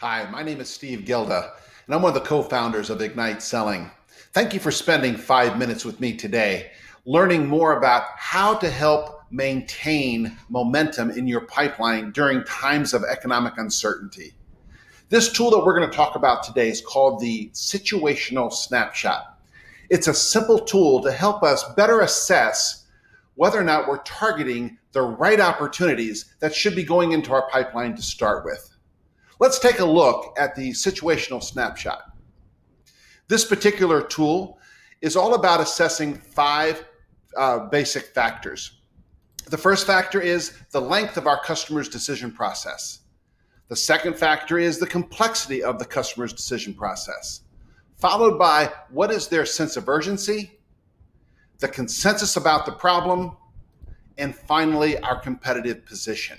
Hi, my name is Steve Gielda, and I'm one of the co-founders of Ignite Selling. Thank you for spending 5 minutes with me today, learning more about how to help maintain momentum in your pipeline during times of economic uncertainty. This tool that we're going to talk about today is called the Situational Snapshot. It's a simple tool to help us better assess whether or not we're targeting the right opportunities that should be going into our pipeline to start with. Let's take a look at the situational snapshot. This particular tool is all about assessing five basic factors. The first factor is the length of our customer's decision process. The second factor is the complexity of the customer's decision process, followed by what is their sense of urgency, the consensus about the problem, and finally, our competitive position.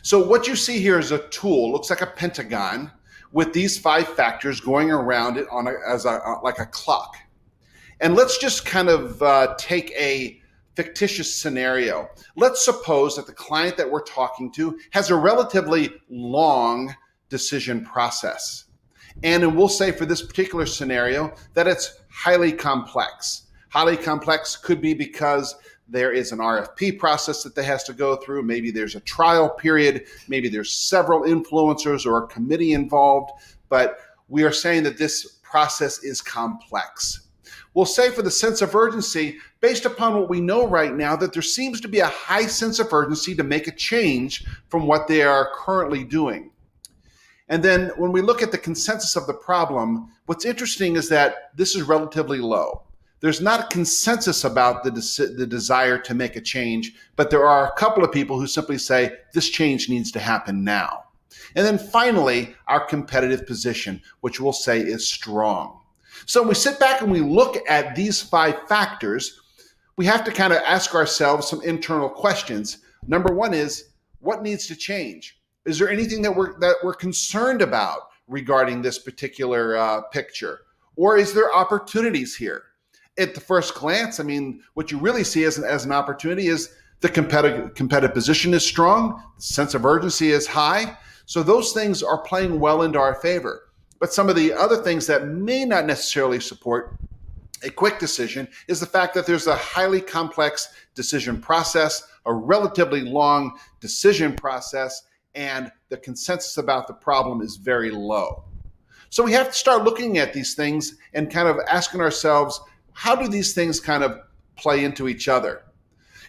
So what you see here is a tool, looks like a pentagon, with these five factors going around it on like a clock. And let's just kind of take a fictitious scenario. Let's suppose that the client that we're talking to has a relatively long decision process. And we'll say for this particular scenario that it's highly complex. Highly complex could be because there is an RFP process that they has to go through. Maybe there's a trial period. Maybe there's several influencers or a committee involved. But we are saying that this process is complex. We'll say for the sense of urgency, based upon what we know right now, that there seems to be a high sense of urgency to make a change from what they are currently doing. And then when we look at the consensus of the problem, what's interesting is that this is relatively low. There's not a consensus about the desire to make a change, but there are a couple of people who simply say this change needs to happen now. And then finally, our competitive position, which we'll say is strong. So when we sit back and we look at these five factors, we have to kind of ask ourselves some internal questions. Number one is, what needs to change? Is there anything that we're concerned about regarding this particular picture? Or is there opportunities here? At the first glance, I mean, what you really see as an opportunity is the competitive position is strong, the sense of urgency is high. So those things are playing well into our favor. But some of the other things that may not necessarily support a quick decision is the fact that there's a highly complex decision process, a relatively long decision process, and the consensus about the problem is very low. So we have to start looking at these things and kind of asking ourselves, how do these things kind of play into each other?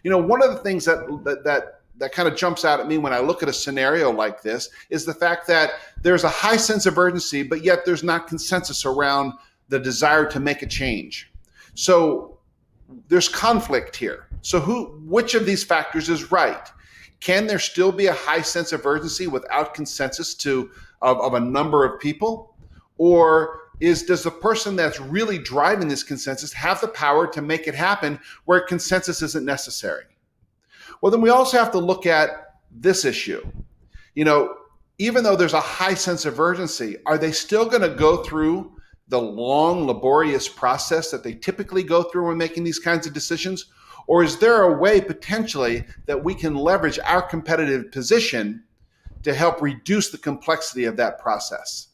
You know, one of the things that kind of jumps out at me when I look at a scenario like this is the fact that there's a high sense of urgency, but yet there's not consensus around the desire to make a change. So there's conflict here. So which of these factors is right? Can there still be a high sense of urgency without consensus of a number of people? Or does the person that's really driving this consensus have the power to make it happen where consensus isn't necessary? Well, then we also have to look at this issue. You know, even though there's a high sense of urgency, are they still going to go through the long, laborious process that they typically go through when making these kinds of decisions? Or is there a way potentially that we can leverage our competitive position to help reduce the complexity of that process?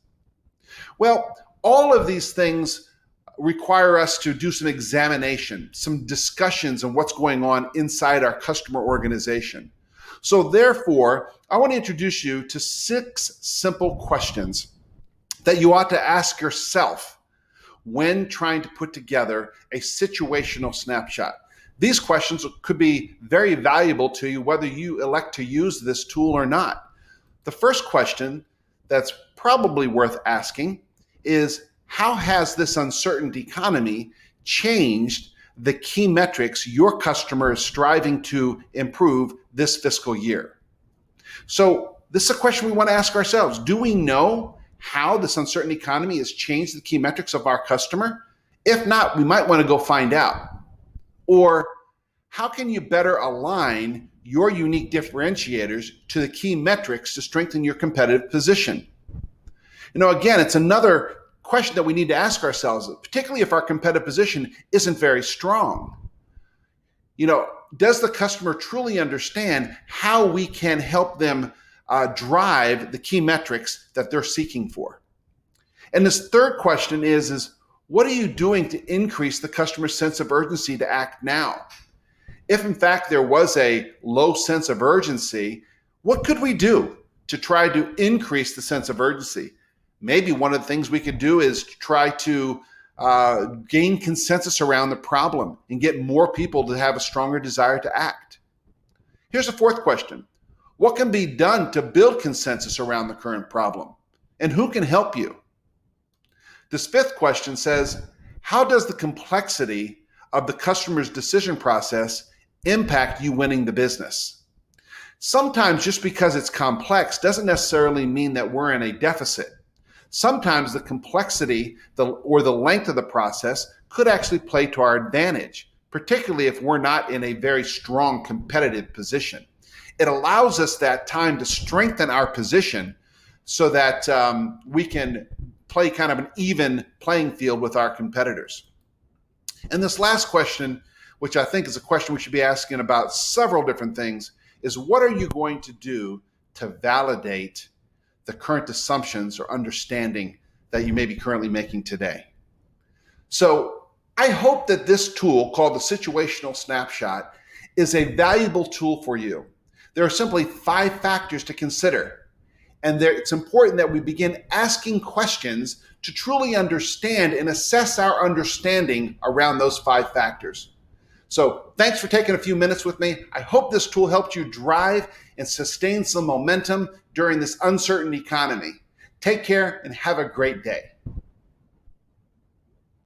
Well, all of these things require us to do some examination, some discussions on what's going on inside our customer organization. So therefore, I want to introduce you to 6 simple questions that you ought to ask yourself when trying to put together a situational snapshot. These questions could be very valuable to you whether you elect to use this tool or not. The first question that's probably worth asking is, how has this uncertain economy changed the key metrics your customer is striving to improve this fiscal year? So this is a question we want to ask ourselves. Do we know how this uncertain economy has changed the key metrics of our customer? If not, we might want to go find out. Or how can you better align your unique differentiators to the key metrics to strengthen your competitive position? You know, again, it's another question that we need to ask ourselves, particularly if our competitive position isn't very strong. You know, does the customer truly understand how we can help them drive the key metrics that they're seeking for. And this third question is what are you doing to increase the customer's sense of urgency to act now? If in fact there was a low sense of urgency, what could we do to try to increase the sense of urgency? Maybe one of the things we could do is try to gain consensus around the problem and get more people to have a stronger desire to act. Here's a fourth question. What can be done to build consensus around the current problem? And who can help you? This fifth question says, how does the complexity of the customer's decision process impact you winning the business? Sometimes just because it's complex doesn't necessarily mean that we're in a deficit. Sometimes the complexity or the length of the process could actually play to our advantage, particularly if we're not in a very strong competitive position. It allows us that time to strengthen our position so that we can play kind of an even playing field with our competitors. And this last question, which I think is a question we should be asking about several different things, is what are you going to do to validate the current assumptions or understanding that you may be currently making today? So I hope that this tool called the Situational Snapshot is a valuable tool for you. There are simply 5 factors to consider. And it's important that we begin asking questions to truly understand and assess our understanding around those 5 factors. So thanks for taking a few minutes with me. I hope this tool helped you drive and sustain some momentum during this uncertain economy. Take care and have a great day.